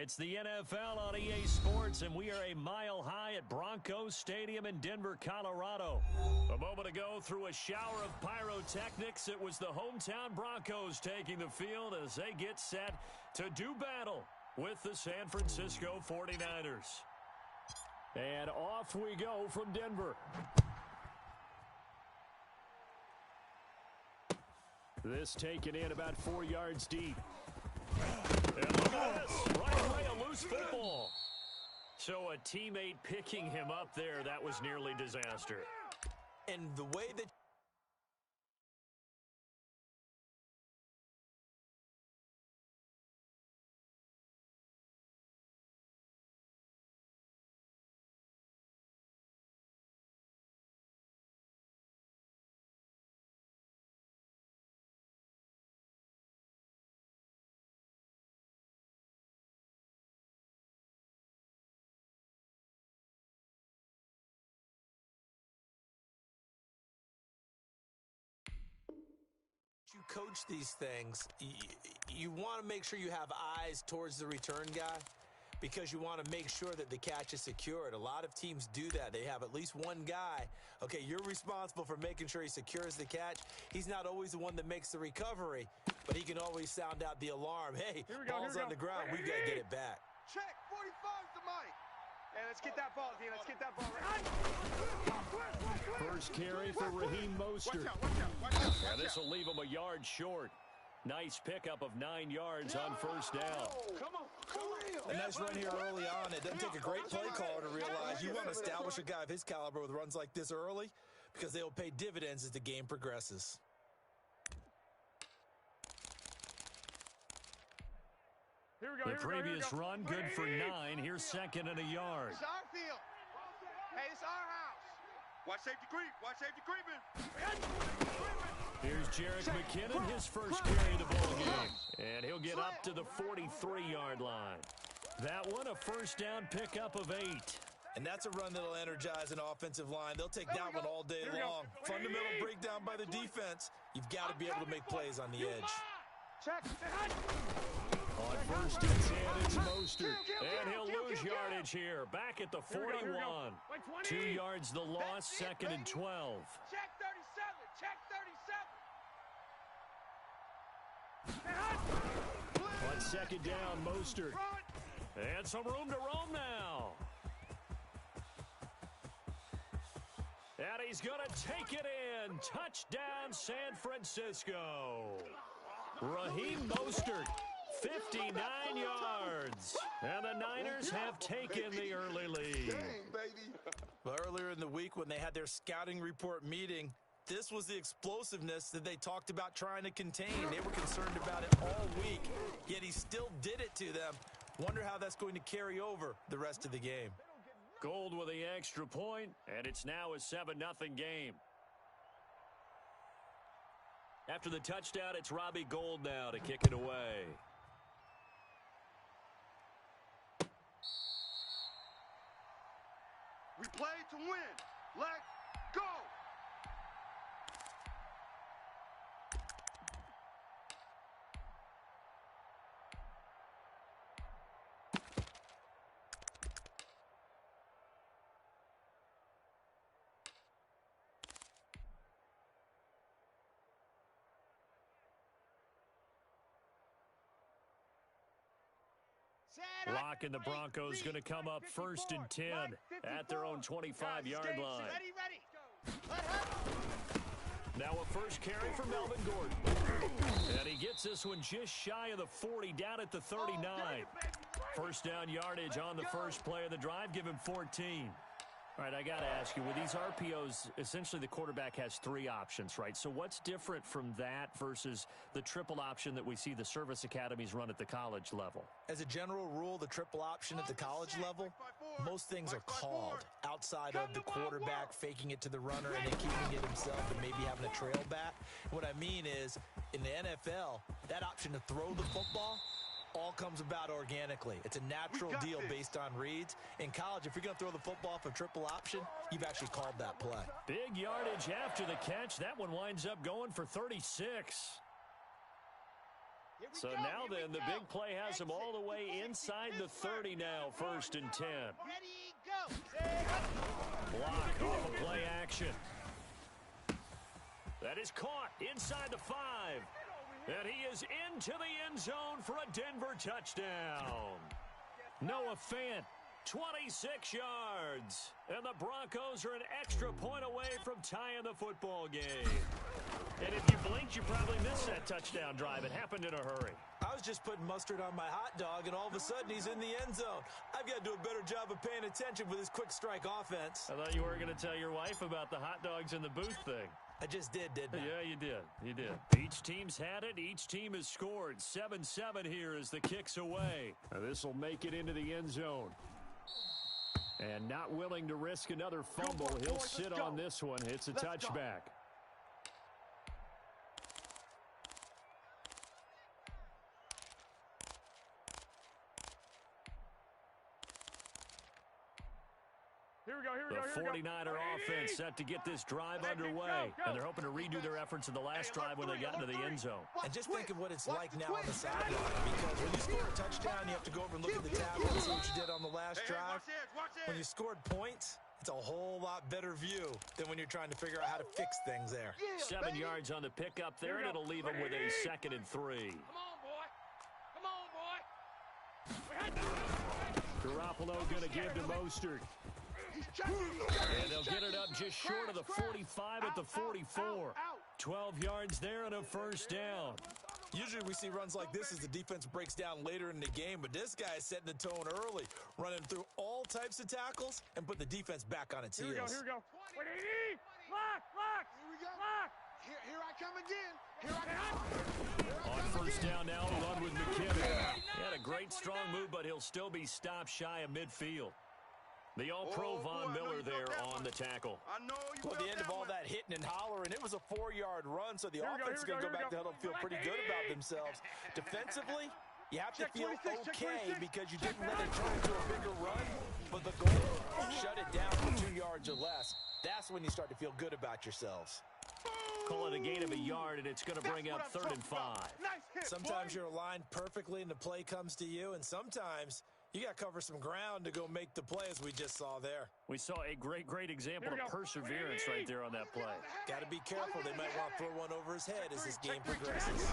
It's the NFL on EA Sports, and we are a mile high at Broncos Stadium in Denver, Colorado. A moment ago, through a shower of pyrotechnics, it was the hometown Broncos taking the field as they get set to do battle with the San Francisco 49ers. And off we go from Denver. This taken in about 4 yards deep. And look at this, right away a loose football. So a teammate picking him up there, that was nearly disaster. And the way that you coach these things, you want to make sure you have eyes towards the return guy because you want to make sure that the catch is secured. A lot of teams do that. They have at least one guy. Okay, you're responsible for making sure he secures the catch. He's not always the one that makes the recovery, but he can always sound out the alarm. Hey, ball's on the ground. We've got to get it back. Check, 45's the mic. Hey, let's get that ball, D. Let's get that ball. First carry for Raheem Mostert. Watch out. And this will leave him a yard short. Nice pickup of 9 yards on first down. Come on. A nice run here early on. It doesn't take a great play caller to realize you want to establish a guy of his caliber with runs like this early because they will pay dividends as the game progresses. The previous run, good for 9. Here's second and a yard. It's our field. Hey, it's our house. Watch safety creep. Watch safety creeping. Here's Jerick McKinnon, his first carry of the ball game. And he'll get up to the 43-yard line. That one, a first down pickup of 8. And that's a run that'll energize an offensive line. They'll take that one all day long. Fundamental breakdown by the defense. You've got to be able to make plays on the edge. Check. On first and 10, it's Mostert. And he'll lose yardage here. Back at the 41. 2 yards the loss, second and 12. Check 37. Check 37. On second down, Mostert. And some room to roam now. And he's going to take it in. Touchdown, San Francisco. Raheem Mostert, 59 yards. And the Niners have taken the early lead. Well, earlier in the week when they had their scouting report meeting, this was the explosiveness that they talked about trying to contain. They were concerned about it all week, yet he still did it to them. Wonder how that's going to carry over the rest of the game. Gold with the extra point, and it's now a 7-0 game. After the touchdown, it's Robbie Gould now to kick it away. We play to win. Let's go. Lock and the Broncos going to come up first and 10 at their own 25-yard line. Now a first carry for Melvin Gordon. And he gets this one just shy of the 40, down at the 39. First down yardage on the first play of the drive, give him 14. All right, I got to ask you, with these RPOs, essentially the quarterback has 3 options, right? So what's different from that versus the triple option that we see the service academies run at the college level? As a general rule, the triple option at the college level, most things are called outside of the quarterback faking it to the runner and then keeping it himself and maybe having a trail back. What I mean is, in the NFL, that option to throw the football all comes about organically. It's a natural deal based on reads. In college, if you're going to throw the football for triple option, you've actually called that play. Big yardage after the catch. That one winds up going for 36. So now then, the big play has him all the way inside the 30 now, 1st and 10. Ready, go. Block off of play action. That is caught inside the 5. And he is into the end zone for a Denver touchdown. Noah Fant, 26 yards. And the Broncos are an extra point away from tying the football game. And if you blinked, you probably missed that touchdown drive. It happened in a hurry. I was just putting mustard on my hot dog, and all of a sudden he's in the end zone. I've got to do a better job of paying attention with this quick strike offense. I thought you were going to tell your wife about the hot dogs in the booth thing. I just did, didn't I? Yeah, you did. You did. Each team's had it. Each team has scored. 7-7 here as the kick's away. This will make it into the end zone. And not willing to risk another fumble. He'll sit on this one. It's a touchback. The 49er offense set to get this drive underway. And they're hoping to redo their efforts in the last drive when they got into the end zone. And just think of what it's like now on the sideline. Because when you score a touchdown, you have to go over and look at the tablet and see what you did on the last drive. When you scored points, it's a whole lot better view than when you're trying to figure out how to fix things there. 7 yards on the pickup there, and it'll leave them with a 2nd and 3. Come on, boy. Garoppolo going to give to Mostert. And they'll get it up just short of the 45 at the 44. 12 yards there and a 1st down. Usually we see runs like this as the defense breaks down later in the game, but this guy is setting the tone early, running through all types of tackles and put the defense back on its heels. Here we go. Lock. Here I come again. On 1st down now, to run with McKinnon. He had a great strong move, but he'll still be stopped shy of midfield. The All-Pro Von Miller there on the tackle. Well, at the end of all that hitting and hollering, it was a 4-yard run, so the offense is going to go back to huddle and feel pretty good about themselves. Defensively, you have to feel okay because you didn't let it turn into a bigger run, but the goal, shut it down for 2 yards or less. That's when you start to feel good about yourselves. Call it a gain of a yard, and it's going to bring up 3rd and 5. Sometimes you're aligned perfectly and the play comes to you, and sometimes you got to cover some ground to go make the play, as we just saw there. We saw a great example of perseverance right there on that play. Got to be careful. They might want to throw one over his head as this game progresses.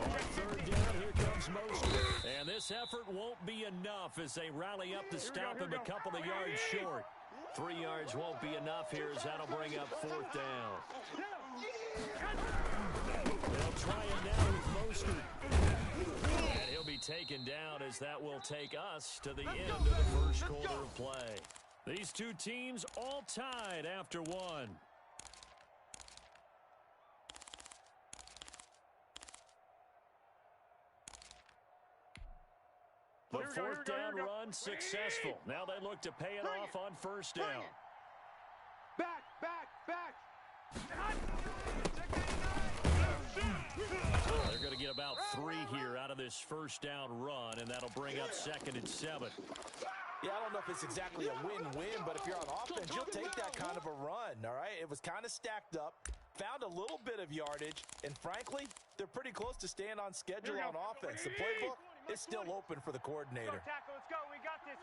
On 3rd down, here comes Mostert. And this effort won't be enough as they rally up to stop him a couple of yards short. 3 yards won't be enough here as that'll bring up 4th down. They'll try him now with Mostert. And he'll be taken down as that will take us to the end of the 1st quarter of play. These two teams all tied after 1. The 4th down run successful. Now they look to pay it off on 1st down. Back. They're going to get about 3 here out of this 1st down run, and that'll bring up 2nd and 7. Yeah, I don't know if it's exactly a win-win, but if you're on offense, you'll take that kind of a run, all right? It was kind of stacked up, found a little bit of yardage, and frankly, they're pretty close to staying on schedule on offense. The playbook is still open for the coordinator. Let's go. We got this.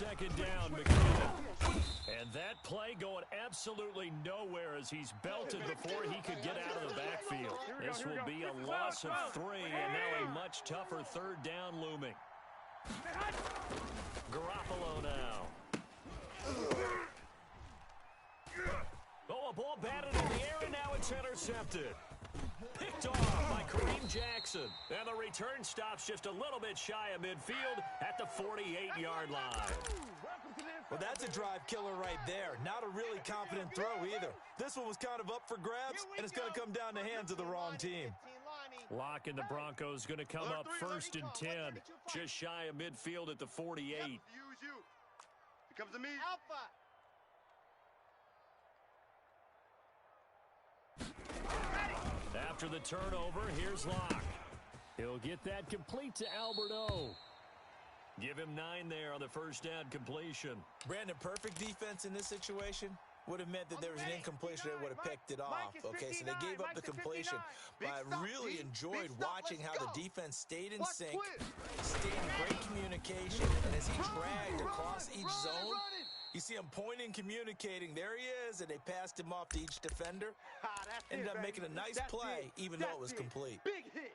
2nd down, McKinnon. And that play going absolutely nowhere as he's belted before he could get out of the backfield. This will be a loss of 3, and now a much tougher 3rd down looming. Garoppolo now. Oh, a ball batted in the air, and now it's intercepted. Picked off by Kareem Jackson. And the return stops just a little bit shy of midfield at the 48-yard line. Well, that's a drive killer right there. Not a really confident throw either. This one was kind of up for grabs, and it's going to come down the hands of the wrong team. Lock and the Broncos going to come up 1st and 10. Just shy of midfield at the 48. Here comes the meat. Alpha. After the turnover, here's Locke. He'll get that complete to Alberto. Give him 9 there on the 1st down completion. Brandon, perfect defense in this situation. would have meant that there was an incompletion that would have picked it off. Okay, so they gave up the completion. But I really enjoyed watching how the defense stayed in sync, stayed in great communication, and as he dragged across each zone, you see him pointing, communicating. There he is, and they passed him off to each defender. Ended up making a nice play, even though it was complete. Big hit.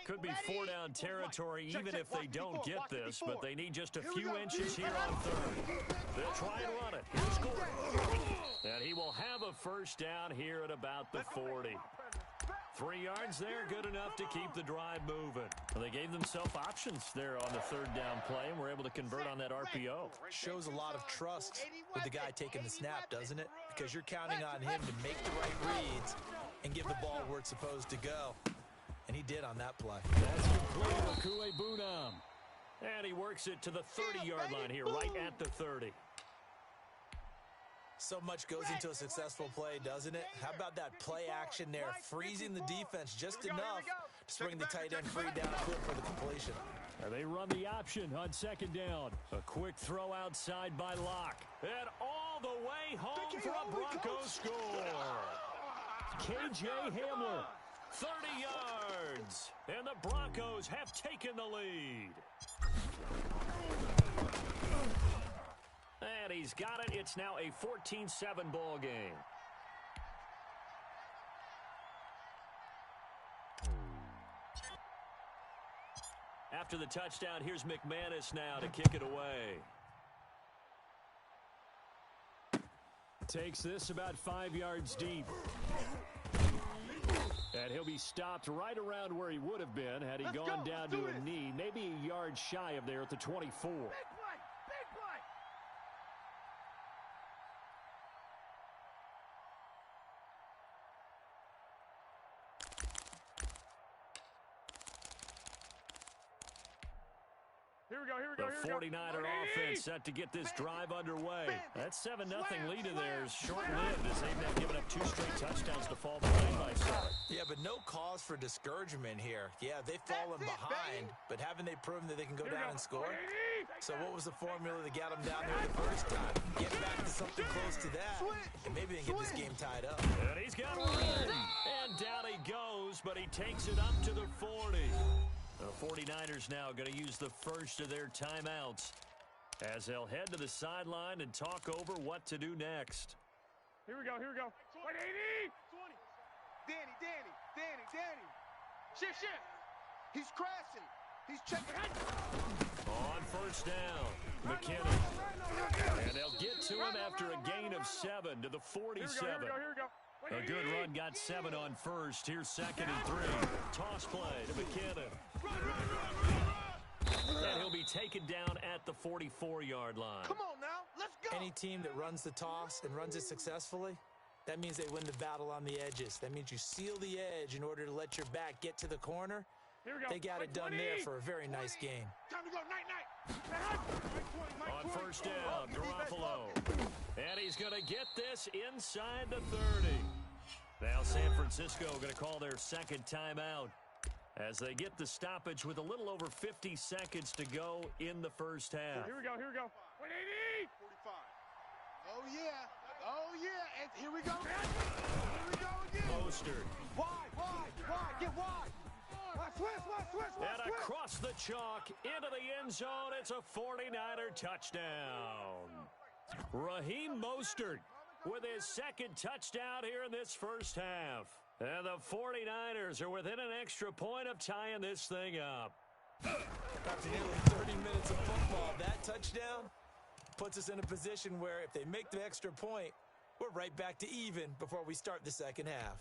Could be four-down territory even if they don't get this, but they need just a few inches here on third. They'll try and run it. Here's Gordon. And he will have a first down here at about the 40. 3 yards there, good enough to keep the drive moving. Well, they gave themselves options there on the third down play, and were able to convert on that RPO. Shows a lot of trust with the guy taking the snap, doesn't it? Because you're counting on him to make the right reads and give the ball where it's supposed to go. And he did on that play. That's complete to Kue Bunam. And he works it to the 30-yard line here, right at the 30. So much goes into a successful play, doesn't it? How about that play action there, freezing the defense just enough to bring the tight end free downfield for the completion. And they run the option on second down. A quick throw outside by Locke. And all the way home for a Broncos score. K.J. Hamler. 30 yards, and the Broncos have taken the lead. And he's got it. It's now a 14-7 ball game. After the touchdown, here's McManus now to kick it away. Takes this about 5 yards deep. And he'll be stopped right around where he would have been had he gone down to a knee, maybe a yard shy of there at the 24. Big play! Big play! Here we go, here we go, The 49er offense set to get this drive underway. That 7-0 lead of theirs short-lived as they've now given up 2 straight touchdowns to fall behind by 7. Yeah, but no cause for discouragement here. Yeah, they've fallen behind, but haven't they proven that they can go down and score? So what was the formula to get them down there the first time? Get back to something close to that, and maybe they can get this game tied up. And he's got room. And down he goes, but he takes it up to the 40. The 49ers now going to use the first of their timeouts as they'll head to the sideline and talk over what to do next. Here we go, here we go. 180! 20. Danny. Shift. He's crashing. He's checking. On first down, McKinnon. And they'll get to him after a gain of 7 to the 47. Here we go. A good run got 7 on first. Here's 2nd and 3. Toss play to McKinnon. And he'll be taken down at the 44-yard line. Come on now, let's go. Any team that runs the toss and runs it successfully, that means they win the battle on the edges. That means you seal the edge in order to let your back get to the corner. Here we go. They got it done there for a very nice game. Time to go, night. On first down, Garoppolo. And he's going to get this inside the 30. Now San Francisco going to call their second timeout as they get the stoppage with a little over 50 seconds to go in the first half. Here we go. 180. 45. Oh, yeah. And here we go. Here we go again. Mostert. Wide. Get wide. Switch. And across the chalk into the end zone. It's a 49er touchdown. Raheem Mostert with his second touchdown here in this first half. And the 49ers are within an extra point of tying this thing up. After nearly 30 minutes of football, that touchdown puts us in a position where if they make the extra point, we're right back to even before we start the second half.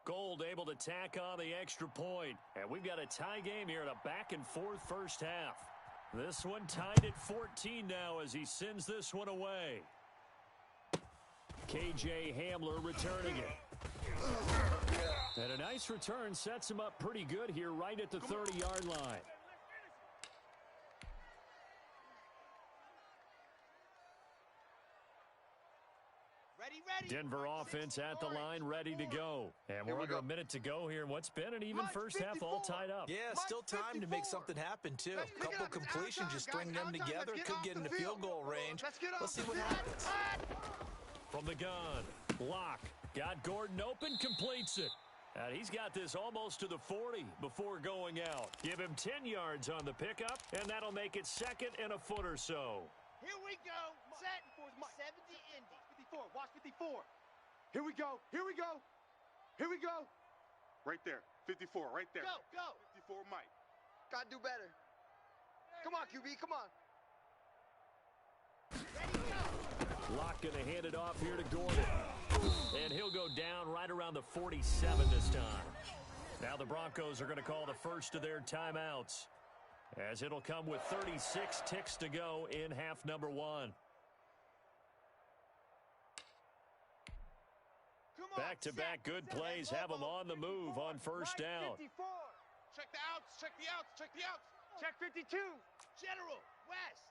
Gold able to tack on the extra point. And we've got a tie game here in a back-and-forth first half. This one tied at 14 now as he sends this one away. K.J. Hamler returning it. And a nice return sets him up pretty good here right at the 30-yard line. Denver offense at the line, ready to go. And we're under a minute to go here. What's been an even first half all tied up. Yeah, still time to make something happen, too. A couple completions, just string them together. Could get into field goal range. Let's see what happens. From the gun, Locke got Gordon open, completes it. And he's got this almost to the 40 before going out. Give him 10 yards on the pickup, and that'll make it second and a foot or so. Here we go. Set. 70 Indy. 54. Watch 54. Here we go. Here we go. Here we go. Right there. 54. Right there. Go. 54 Mike. Gotta do better. Come on, QB. Come on. Ready, go. Locke going to hand it off here to Gordon. And he'll go down right around the 47 this time. Now the Broncos are going to call the first of their timeouts, as it'll come with 36 ticks to go in half number one. Back-to-back good plays have them on the move on first down. 54. Check the outs. Check the outs. Check the outs. Check 52. General. West.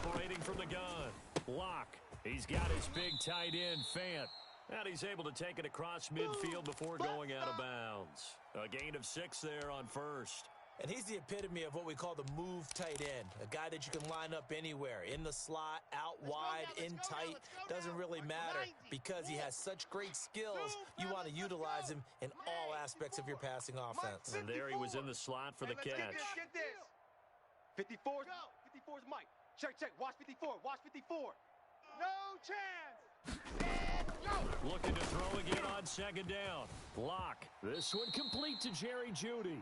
Operating from the gun. Locke. He's got his big tight end, Fant. And he's able to take it across midfield before going out of bounds. A gain of 6 there on first. And he's the epitome of what we call the move tight end. A guy that you can line up anywhere. In the slot, out wide, in tight. Doesn't really matter because he has such great skills. You want to utilize him in all aspects of your passing offense. And there he was in the slot for the catch. Get this. 54. 54's Mike. Check. Watch 54. Watch 54. No chance. And go. Looking to throw again on second down. Locke. This one complete to Jerry Jeudy.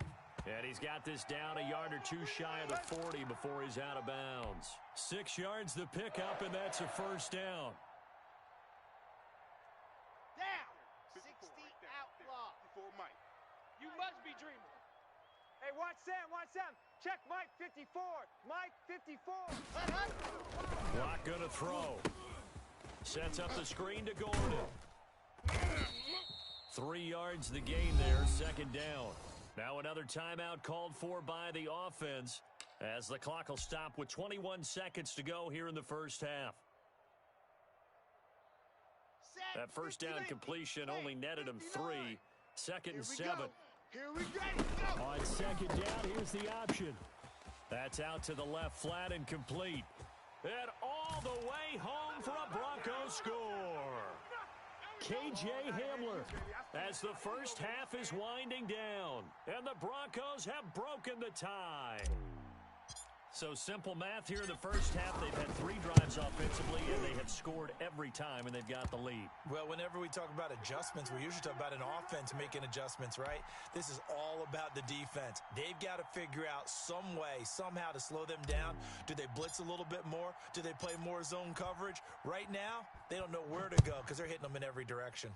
And he's got this down a yard or two shy of the 40 before he's out of bounds. 6 yards the pickup, and that's a first down. Down. 60 outlaw. 54 Mike. You must be dreaming. Hey, watch Sam. Check Mike 54. Mike 54. Locke gonna throw. Sets up the screen to Gordon. 3 yards the gain there, second down. Now another timeout called for by the offense, as the clock will stop with 21 seconds to go here in the first half. That first down completion only netted him 3. Second and 7. Here we go. On second down, here's the option. That's out to the left flat and complete. And all the way home for a Broncos score. K.J. Hamler, as the first half is winding down, and the Broncos have broken the tie. So simple math here in the first half. They've had 3 drives offensively, and they have scored every time, and they've got the lead. Well, whenever we talk about adjustments, we usually talk about an offense making adjustments, right? This is all about the defense. They've got to figure out some way, somehow to slow them down. Do they blitz a little bit more? Do they play more zone coverage? Right now, they don't know where to go because they're hitting them in every direction.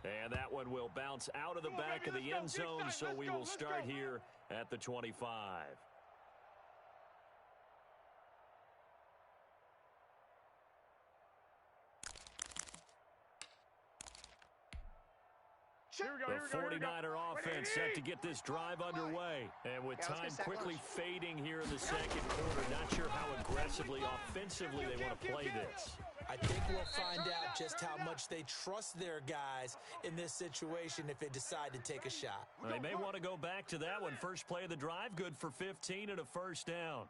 And that one will bounce out of the back of the end zone, so we will start here at the 25. The 49er offense set to get this drive underway. And with time quickly fading here in the second quarter, not sure how aggressively, offensively they want to play this. I think we'll find out just how much they trust their guys in this situation if they decide to take a shot. They may want to go back to that one. First play of the drive, good for 15 and a first down.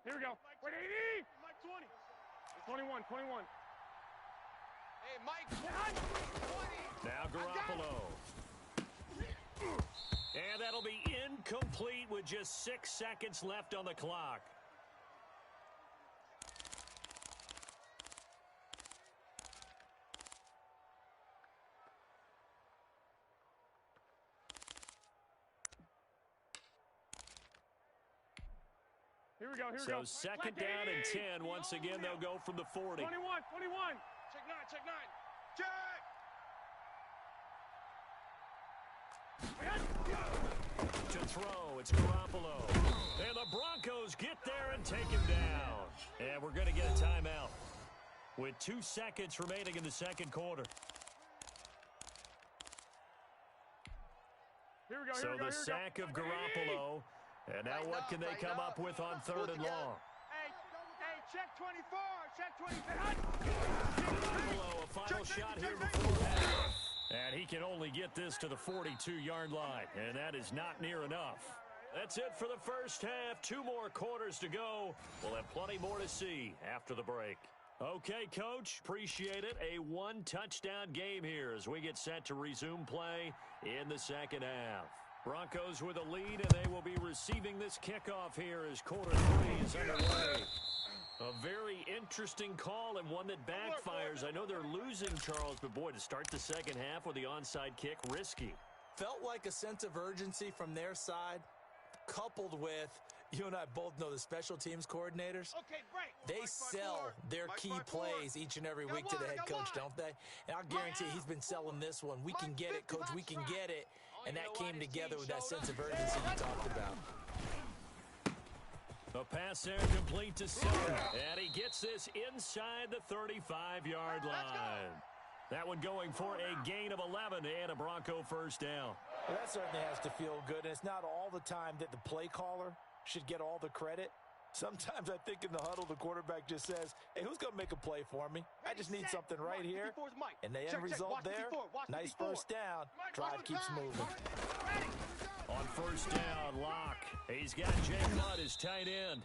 Here we go. Wait, 80. Mike 20. It's 21. Hey, Mike. 20. Now Garoppolo. And that'll be incomplete with just 6 seconds left on the clock. Here we go. So second down and 10. Once again, they'll go from the 40. 21. Check 9. To throw, it's Garoppolo. And the Broncos get there and take him down. And we're going to get a timeout. with 2 seconds remaining in the second quarter. So the sack of Garoppolo. And now what can they come up with on 3rd and long? Hey, check 24. Check 24. Garoppolo, a final shot here before half. And he can only get this to the 42-yard line. And that is not near enough. That's it for the first half. 2 more quarters to go. We'll have plenty more to see after the break. Okay, Coach, appreciate it. A 1-touchdown game here as we get set to resume play in the second half. Broncos with a lead, and they will be receiving this kickoff here as quarter 3 is underway. A very interesting call and one that backfires. I know they're losing, Charles, but boy, to start the second half with the onside kick, risky. Felt like a sense of urgency from their side, coupled with, you and I both know the special teams coordinators. They sell their key plays each and every week to the head coach, don't they? And I'll guarantee he's been selling this one. We can get it, Coach. We can get it. And that came together with that sense of urgency you talked about. A pass there complete to center. And he gets this inside the 35-yard line. That one going for a gain of 11 and a Bronco first down. Well, that certainly has to feel good. And it's not all the time that the play caller should get all the credit. Sometimes I think in the huddle, the quarterback just says, hey, who's going to make a play for me? I just need something right here. And the end result there, nice first down. Drive keeps moving. On first down, Locke. He's got Jake Lutt, his tight end.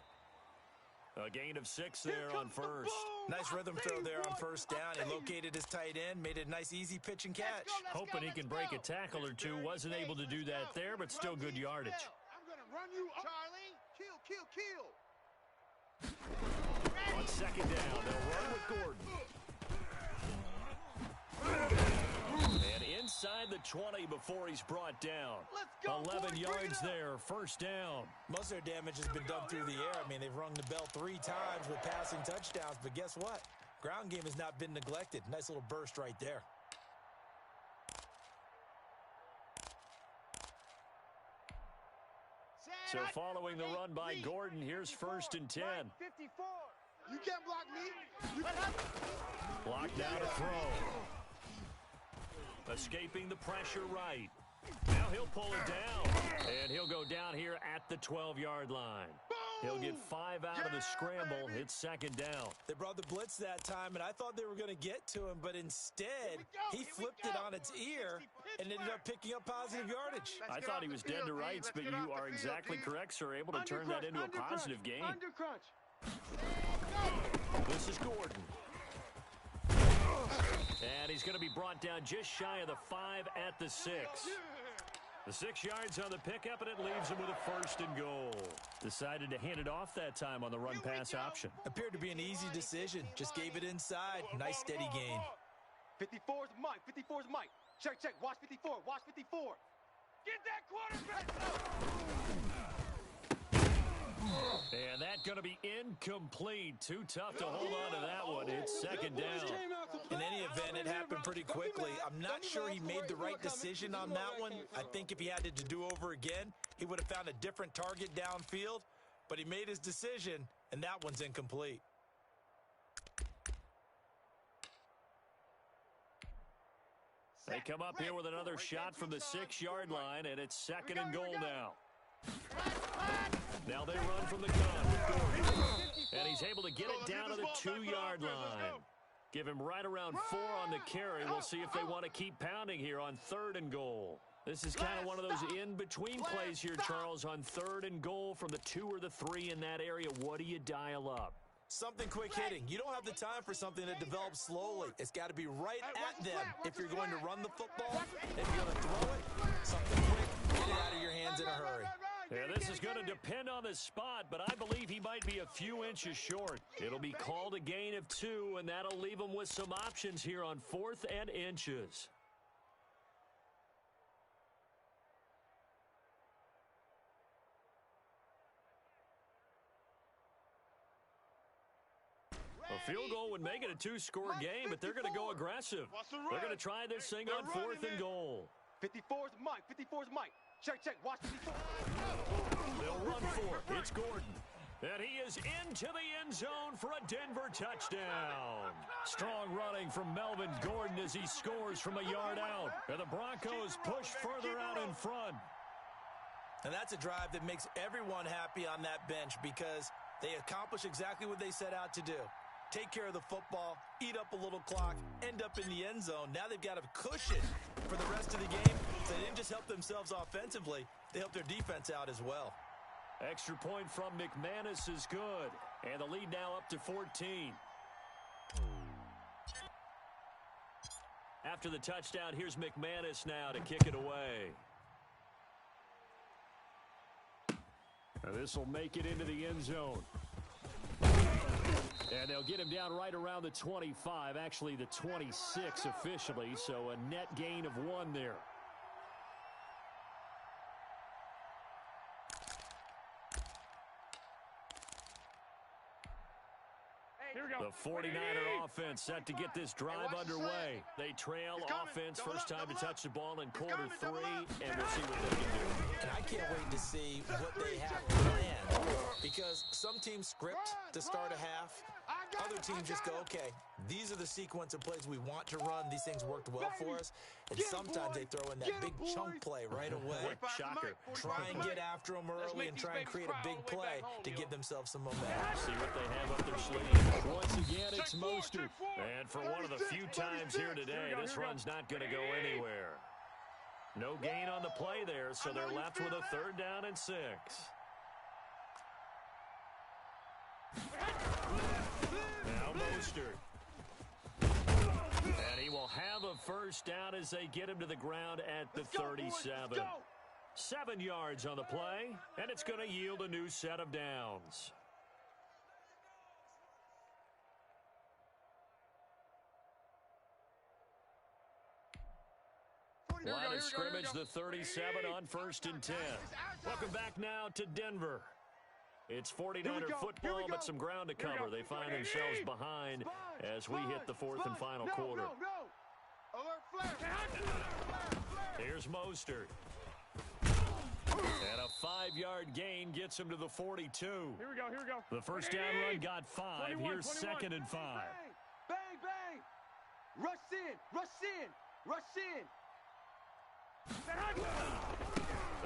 A gain of 6 there on first. Nice rhythm throw there on first down. He located his tight end, made it a nice, easy pitch and catch. Hoping he can break a tackle or two. Wasn't able to do that there, but still good yardage. I'm going to run you up. Charlie, kill. On second down, they'll run with Gordon. And inside the 20 before he's brought down. 11 yards there, first down. Most of their damage has been done through the air. I mean, they've rung the bell 3 times with passing touchdowns, but guess what? Ground game has not been neglected. Nice little burst right there. So following the run by Gordon, here's first and 10. 54. You can't block me. Blocked down to throw. Escaping the pressure right. Now he'll pull it down. And he'll go down here at the 12-yard line. He'll get 5 out of the scramble. It's second down. They brought the blitz that time, and I thought they were going to get to him, but instead, he flipped it on its ear and ended up picking up positive yardage. I thought he was dead to rights, but you are exactly correct, sir. Able to turn that into a positive gain. This is Gordon. And he's going to be brought down just shy of the 5 at the 6. The 6 yards on the pickup, and it leaves him with a first and goal. Decided to hand it off that time on the run-pass option. Appeared to be an easy decision. Just gave it inside. Nice, steady gain. 54's Mike. 54's Mike. Check. Watch 54. Watch 54. Get that quarterback. And that's going to be incomplete. Too tough to hold on to that one. It's second down. In any event, it happened pretty quickly. I'm not sure he made the right decision on that one. I think if he had to do over again, he would have found a different target downfield. But he made his decision, and that one's incomplete. They come up here with another shot from the 6-yard line, and it's second and goal now. Now they run from the gun with Gordon. And he's able to get it down to the 2-yard line. Give him right around 4 on the carry. We'll see if they want to keep pounding here on 3rd and goal. This is kind of one of those in-between plays here, Charles, on 3rd and goal from the 2 or the 3 in that area. What do you dial up? Something quick hitting. You don't have the time for something that develops slowly. It's got to be right at them. If you're going to run the football, if you're going to throw it, something quick, get it out of your hands in a hurry. Yeah, this is going to depend on the spot, but I believe he might be a few inches short. It'll be called a gain of 2, and that'll leave him with some options here on 4th and inches. A field goal would make it a 2-score game, but they're going to go aggressive. They're going to try this thing on 4th and goal. 54's Mike. Check. Watch 54. They'll run for it. It's Gordon. And he is into the end zone for a Denver touchdown. Strong running from Melvin Gordon as he scores from a yard out. And the Broncos push further out in front. And that's a drive that makes everyone happy on that bench because they accomplish exactly what they set out to do. Take care of the football, eat up a little clock, end up in the end zone. Now they've got a cushion for the rest of the game. So they didn't just help themselves offensively, they helped their defense out as well. Extra point from McManus is good. And the lead now up to 14. After the touchdown, here's McManus now to kick it away. This will make it into the end zone. And they'll get him down right around the 25, actually the 26 officially, so a net gain of 1 there. The 49er offense set to get this drive underway. They trail offense, first time to touch the ball in quarter 3, and we'll see what they can do. And I can't wait to see what they have planned because some teams script to start a half. Other teams just go, okay, these are the sequence of plays we want to run. These things worked well for us. And sometimes they throw in that big chunk play right away. Shocker. Try and get after them early and try and create a big play to give themselves some momentum. See what they have up their sleeve. Once again, it's Mostert. And for one of the few times here today, this run's not going to go anywhere. No gain on the play there, so they're left with a 3rd down and 6. Now Mostert. And he will have a first down as they get him to the ground at the 37. 7 yards on the play, and it's going to yield a new set of downs. Line of scrimmage, the 37 on 1st and 10. Welcome back now to Denver. It's 49er football, but some ground to cover. They find themselves behind as we hit the 4th and final quarter. Here's Mostert. And a 5-yard gain gets him to the 42. Here we go. The first down run got 5. Here's 2nd and 5. Bang, bang. Rush in.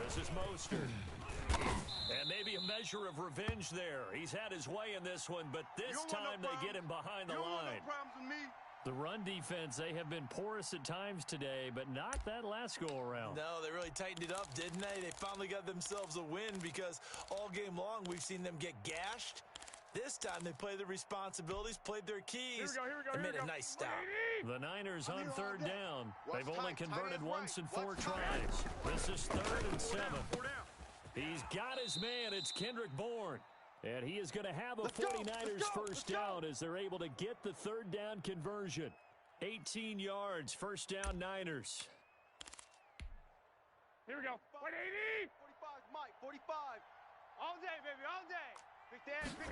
This is Mostert. And maybe a measure of revenge there. He's had his way in this one, but this time they get him behind the line. The run defense, they have been porous at times today, but not that last go-around. No, they really tightened it up, didn't they? They finally got themselves a win because all game long we've seen them get gashed. This time they played their responsibilities, played their keys, and made a nice stop. The Niners on 3rd down. They've only converted once in 4 tries. This is 3rd and 7. He's got his man. It's Kendrick Bourne. And he is going to have a 49ers first down as they're able to get the 3rd down conversion. 18 yards, first down Niners. Here we go. 180. 45, Mike, 45. All day, baby, all day. Big dad, big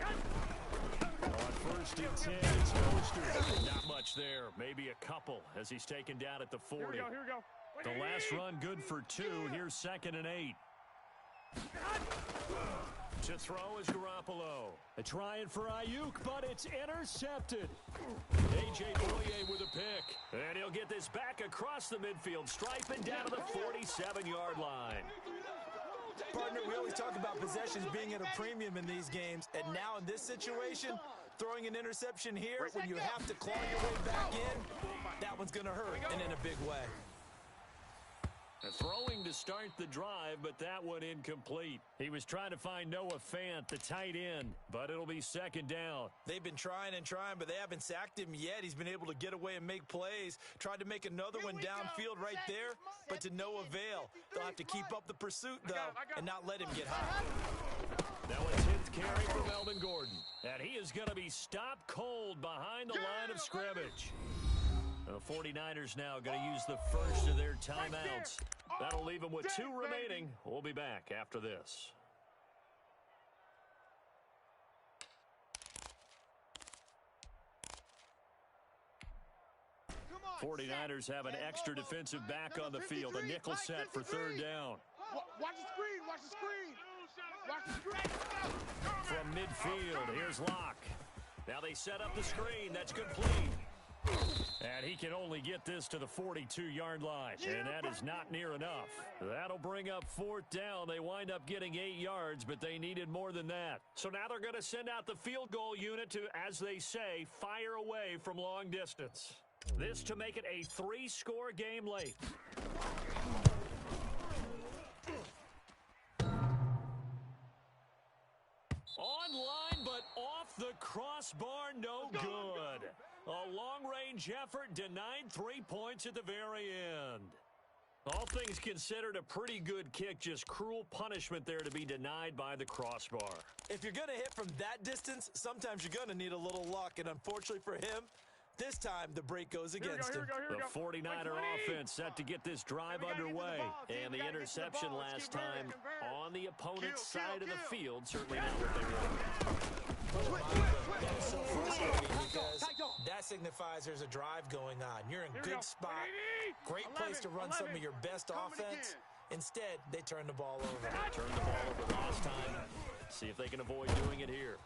On 1st and 10, it's Mostert. Not much there. Maybe a couple as he's taken down at the 40. Here we go. The last run good for 2. Here's 2nd and 8. To throw is Garoppolo. They're trying for Ayuk, but it's intercepted. A.J. Boye with a pick. And he'll get this back across the midfield stripe and down to the 47-yard line. Partner, we always talk about possessions being at a premium in these games, and now in this situation, throwing an interception here when you have to claw your way back in, that one's going to hurt, and in a big way. Throwing to start the drive, but that one incomplete. He was trying to find Noah Fant, the tight end, but it'll be 2nd down. They've been trying, but they haven't sacked him yet. He's been able to get away and make plays. Tried to make another one downfield right there, but to no avail. They'll have to keep up the pursuit, though, and not let him get hot. Now a 10th carry for Melvin Gordon. And he is going to be stopped cold behind the line of scrimmage. The 49ers now going to use the first of their timeouts. That'll leave them with 2 remaining. We'll be back after this. 49ers have an extra defensive back on the field. A nickel set for 3rd down. Watch the screen. Watch the screen. Watch the screen. from midfield. Here's Locke. Now they set up the screen. That's complete. And he can only get this to the 42-yard line, and that is not near enough. That'll bring up 4th down. They wind up getting 8 yards, but they needed more than that. So now they're going to send out the field goal unit to, as they say, fire away from long distance. This to make it a 3-score game late. Online, but off the crossbar, no good. A long-range effort denied 3 points at the very end. All things considered, a pretty good kick, just cruel punishment there to be denied by the crossbar. If you're going to hit from that distance, sometimes you're going to need a little luck, and unfortunately for him, this time the break goes against him. The 49er offense set to get this drive underway, and the interception last time on the opponent's side of the field, certainly not what they wanted. That's so frustrating because that signifies there's a drive going on. You're in good spot, great place to run some of your best offense. Instead, they turn the ball over. They turned the ball over last time. See if they can avoid doing it here.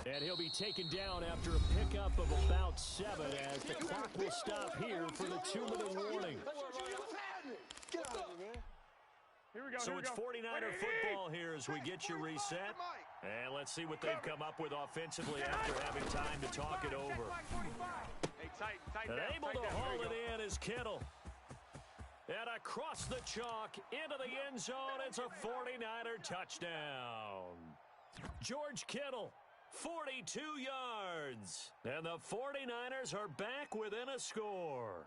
And he'll be taken down after a pickup of about 7 as the clock will stop here for the 2-minute warning. So it's 49er football here as we get you reset. And let's see what they've come up with offensively after having time to talk it over. And able to haul it in is Kittle. And across the chalk into the end zone, it's a 49er touchdown. George Kittle, 42 yards. And the 49ers are back within a score.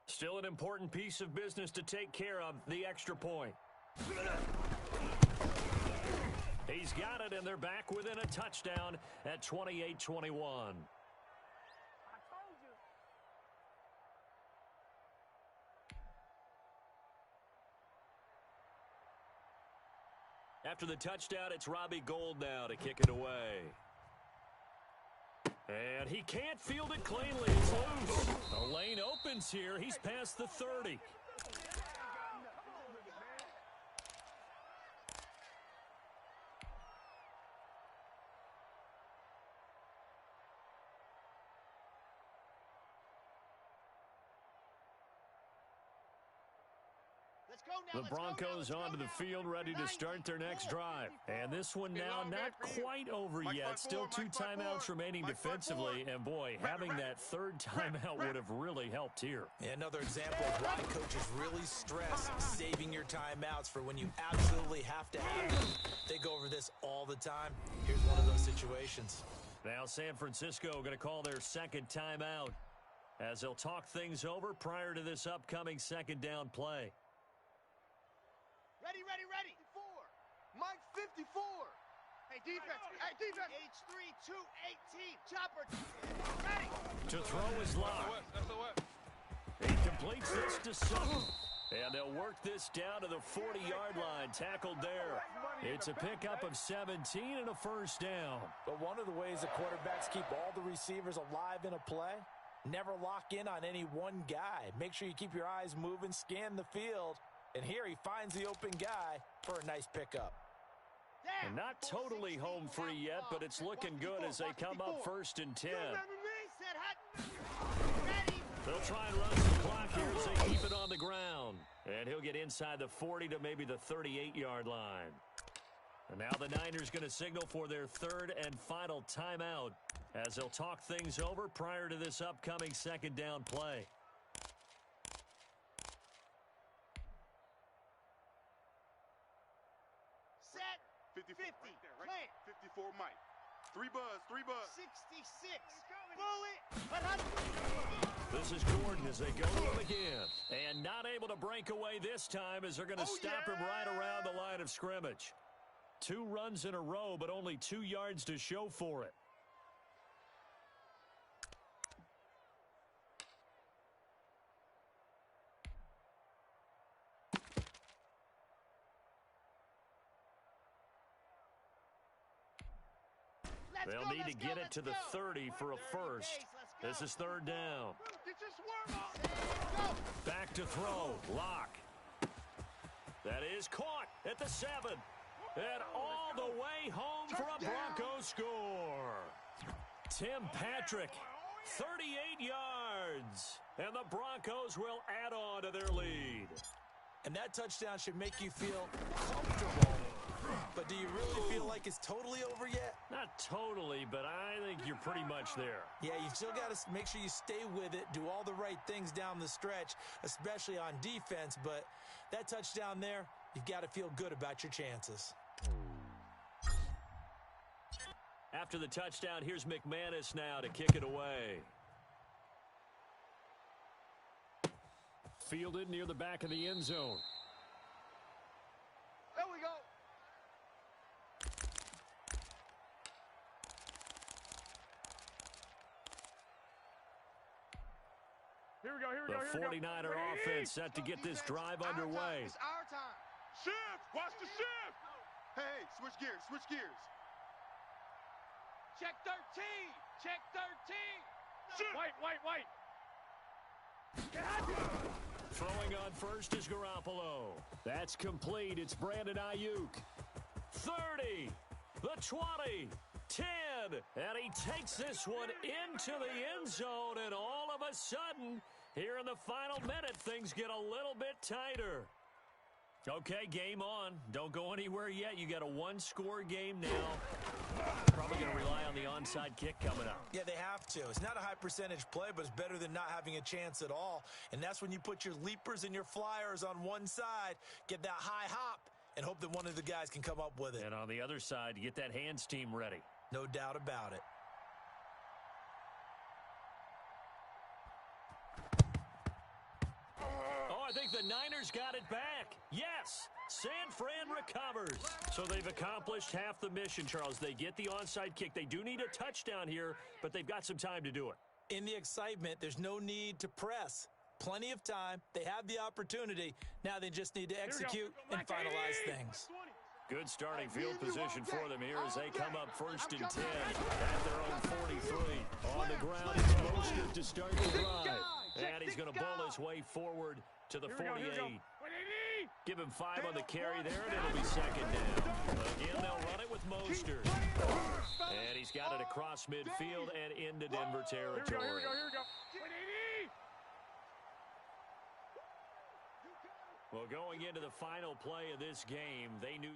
Still an important piece of business to take care of, the extra point. He's got it, and they're back within a touchdown at 28-21. After the touchdown, it's Robbie Gould now to kick it away. And he can't field it cleanly. It's loose. The lane opens here. He's past the 30. The Broncos onto the field, ready to start their next drive. And this one now not quite over yet. Still 2 timeouts remaining defensively. And, boy, having that 3rd timeout would have really helped here. Another example of why coaches really stress saving your timeouts for when you absolutely have to have them. They go over this all the time. Here's one of those situations. Now San Francisco going to call their 2nd timeout as they'll talk things over prior to this upcoming 2nd down play. Ready. 54. Mike 54. Hey, defense. H3, 218. Chopper. Ready. To throw is Locke. That's the what. He completes this to Sutton. And they'll work this down to the 40-yard line. Tackled there. It's a pickup of 17 and a 1st down. But one of the ways the quarterbacks keep all the receivers alive in a play, never lock in on any one guy. Make sure you keep your eyes moving, scan the field. And here he finds the open guy for a nice pickup. And not totally home free yet, but it's looking good as they come up 1st and 10. They'll try and run some clock here as they keep it on the ground. And he'll get inside the 40 to maybe the 38-yard line. And now the Niners going to signal for their 3rd and final timeout as they'll talk things over prior to this upcoming 2nd down play. Set. 50. Right 54 Mike. 3 buzz. 66. Bullet. This is Gordon as they go to him again. And not able to break away this time as they're going to stop him right around the line of scrimmage. 2 runs in a row, but only 2 yards to show for it. They'll need to get it to the 30 for a 1st. This is 3rd down. Back to throw. Locke. That is caught at the 7. And all the way home for a Broncos score. Tim Patrick, 38 yards. And the Broncos will add on to their lead. And that touchdown should make you feel comfortable. But do you really feel like it's totally over yet? Not totally, but I think you're pretty much there. Yeah, you still got to make sure you stay with it, do all the right things down the stretch, especially on defense. But that touchdown there, you've got to feel good about your chances. After the touchdown, here's McManus now to kick it away. Fielded near the back of the end zone. There we go. The 49er offense set to get this drive underway. It's our time. Shift. Watch the shift. Hey, switch gears. Switch gears. Check 13. Check 13. Shift. Wait. Throwing on first is Garoppolo. That's complete. It's Brandon Ayuk. 30, the 20, 10, and he takes this one into the end zone, and all of a sudden, here in the final minute, things get a little bit tighter. Okay, game on. Don't go anywhere yet. You got a one-score game now. Probably going to rely on the onside kick coming up. Yeah, they have to. It's not a high percentage play, but it's better than not having a chance at all. And that's when you put your leapers and your flyers on one side, get that high hop, and hope that one of the guys can come up with it. And on the other side, get that hands team ready. No doubt about it. I think the Niners got it back. Yes, San Fran recovers. So they've accomplished half the mission, Charles. They get the onside kick. They do need a touchdown here, but they've got some time to do it. In the excitement, there's no need to press. Plenty of time. They have the opportunity. Now they just need to execute and finalize things. Good starting field position for them here as they come up 1st and 10 at their own 43. On the ground, it's Mostert to start the drive. And he's going to bull his way forward to the 48. Give him 5 on the carry there, and it'll be 2nd down. Again, they'll run it with Mostert. And he's got it across midfield and into Denver territory. Here we go. Well, going into the final play of this game, they knew